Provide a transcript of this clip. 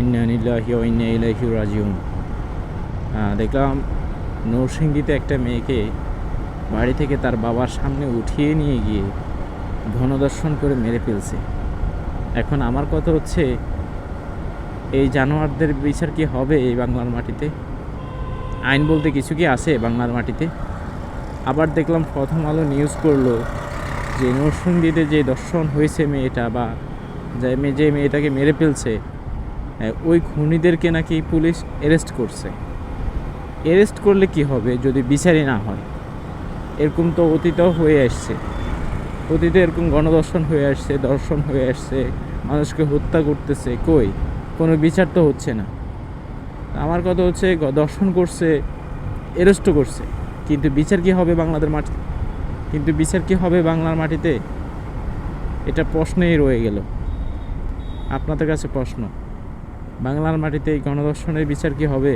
ইন্না লিল্লাহি ওয়া ইন্না ইলাইহি রাজিউন। দেখলাম নরসিংদীতে একটা মেয়েকে বাড়ি থেকে তার বাবার সামনে উঠিয়ে নিয়ে গিয়ে গণধর্ষণ করে মেরে ফেলছে। এখন আমার কথা হচ্ছে, এই জানোয়ারদের বিচার কি হবে এই বাংলার মাটিতে? আইন বলতে কিছু কি আছে বাংলার মাটিতে? আবার দেখলাম প্রথম আলো নিউজ করলো যে নরসিংদীতে যে ধর্ষণ হয়েছে মেয়েটা, বা যে মেয়েটাকে মেরে ফেলছে, ওই খুনিদেরকে নাকি পুলিশ অ্যারেস্ট করছে। অ্যারেস্ট করলে কি হবে যদি বিচারই না হয়? এরকম তো অতীতেও হয়ে আসছে। অতীতে এরকম গণধর্ষণ হয়ে আসছে, ধর্ষণ হয়ে আসছে, মানুষকে হত্যা করতেছে, কই কোনো বিচার তো হচ্ছে না। আমার কথা হচ্ছে, দর্শন করছে, অ্যারেস্টও করছে, কিন্তু বিচার কি হবে বাংলার মাটিতে? এটা প্রশ্নেই রয়ে গেল। আপনাদের কাছে প্রশ্ন, বাংলার মাটিতে এই গণধর্ষণের বিচার কি হবে?